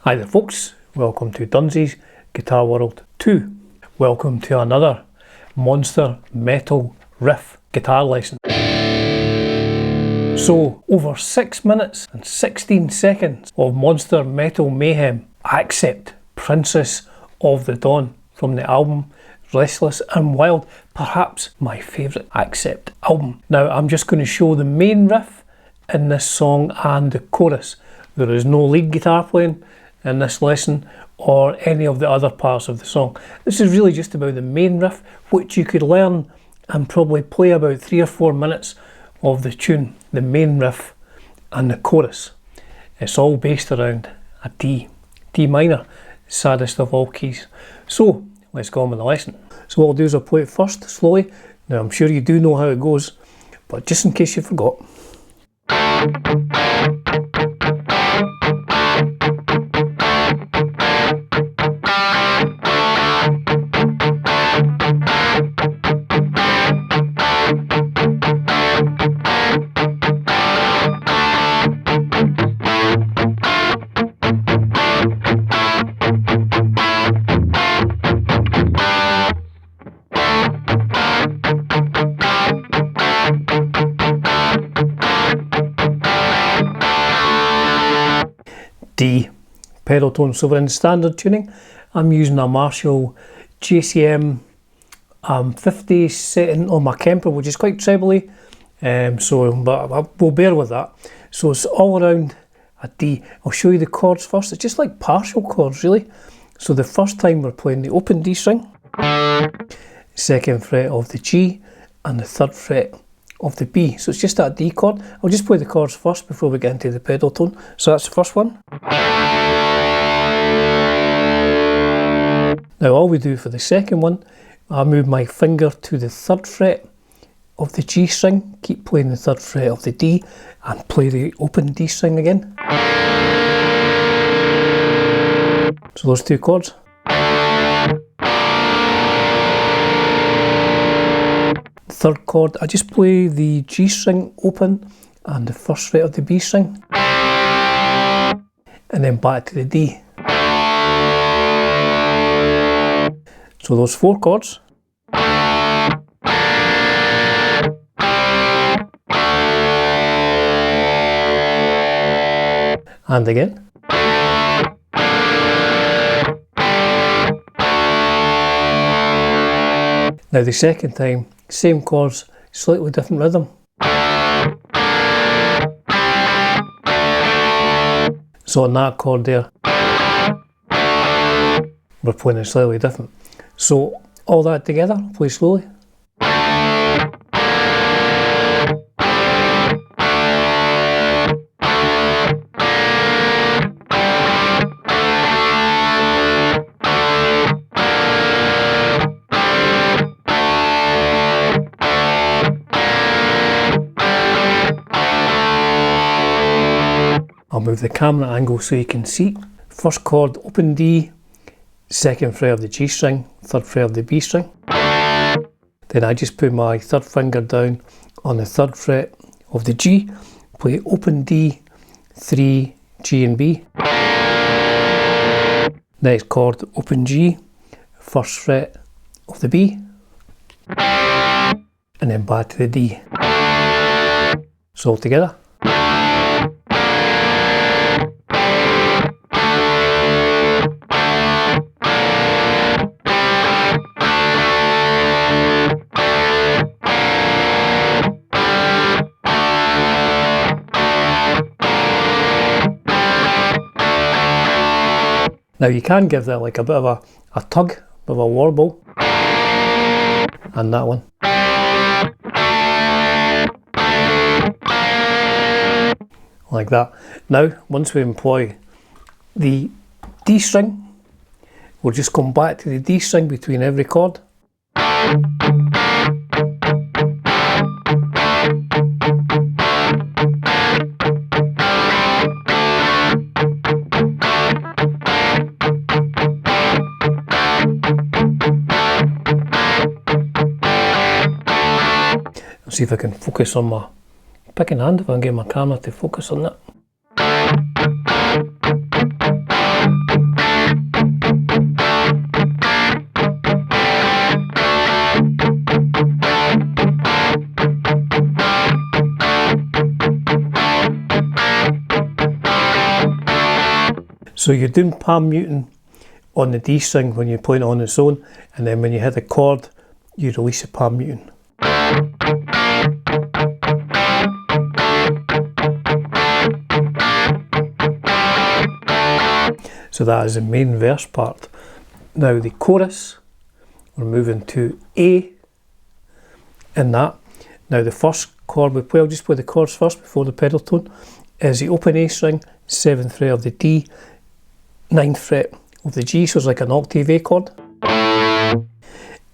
Hi there folks, welcome to Dunsi's Guitar World 2. Welcome to another monster metal riff guitar lesson. So, over 6 minutes and 16 seconds of monster metal mayhem. Accept Princess of the Dawn from the album Restless and Wild, perhaps my favourite Accept album. Now I'm just going to show the main riff in this song and the chorus. There is no lead guitar playing in this lesson or any of the other parts of the song. This is really just about the main riff, which you could learn and probably play about 3 or 4 minutes of the tune, the main riff and the chorus. It's all based around a D minor, saddest of all keys. So let's go on with the lesson. So what I'll do is I'll play it first, slowly. Now I'm sure you do know how it goes, but just in case you forgot. D pedal tone. So we're in standard tuning. I'm using a Marshall JCM 50 setting on my Kemper, which is quite trebly, but we'll bear with that. So it's all around a D. I'll show you the chords first. It's just like partial chords really. So the first time we're playing the open D string, second fret of the G, and the third fret of the B. So it's just that D chord. I'll just play the chords first before we get into the pedal tone. So that's the first one. Now all we do for the second one, I move my finger to the third fret of the G string, keep playing the third fret of the D, and play the open D string again. So those two chords. Third chord, I just play the G string open and the first fret of the B string, and then back to the D. So those 4 chords. And again. Now the second time, same chords, slightly different rhythm. So on that chord there, we're playing it slightly different. So all that together, play slowly. I'll move the camera angle so you can see. First chord, open D, second fret of the G string, third fret of the B string. Then I just put my third finger down on the third fret of the G, play open D, 3, G and B. Next chord, open G, first fret of the B, and then back to the D. So all together. Now you can give that like a bit of a tug, a bit of a warble, and that one. Like that. Now, once we employ the D string, we'll just come back to the D string between every chord. See if I can focus on my picking hand, if I can get my camera to focus on that. So you're doing palm muting on the D string when you play it on its own, and then when you hit a chord, you release the palm muting. So that is the main verse part. Now the chorus, we're moving to A in that. Now the first chord we play, I'll just play the chords first before the pedal tone, is the open A string, 7th fret of the D, 9th fret of the G, so it's like an octave A chord. And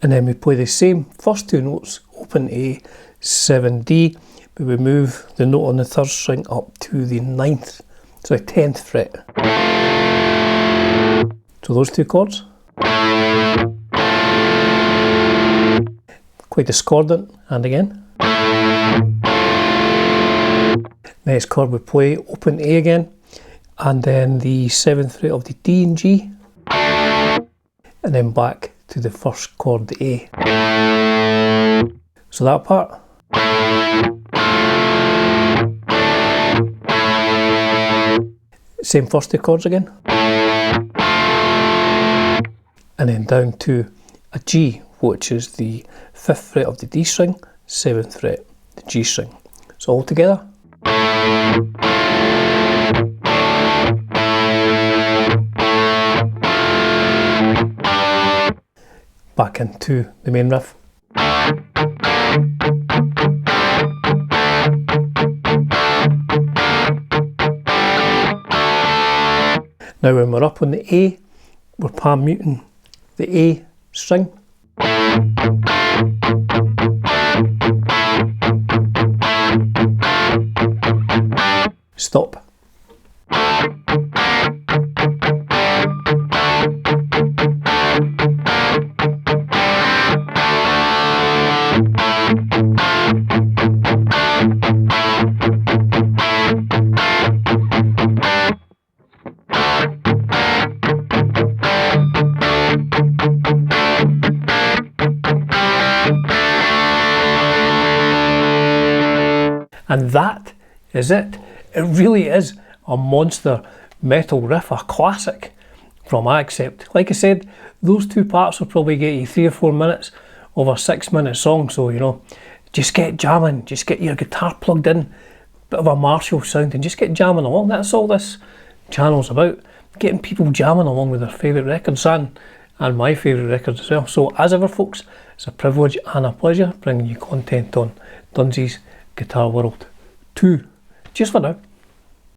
then we play the same first two notes, open A, 7D, but we move the note on the third string up to the 9th, so the 10th fret. So those two chords. Quite discordant, and again. Next chord we play open A again, and then the 7th fret of the D and G, and then back to the first chord, the A. So that part. Same first two chords again. And then down to a G, which is the 5th fret of the D string, 7th fret, the G string. So all together. Back into the main riff. Now when we're up on the A, we're palm muting the A string. Stop. And that is it. It really is a monster metal riff, a classic from Accept. Like I said, those two parts will probably get you 3 or 4 minutes of a 6-minute song, so you know, just get jamming, just get your guitar plugged in, bit of a Marshall sound, and just get jamming along. That's all this channel's about, getting people jamming along with their favourite records and my favourite records as well. So as ever folks, it's a privilege and a pleasure bringing you content on Dunsi's Guitar World 2. Cheers for now.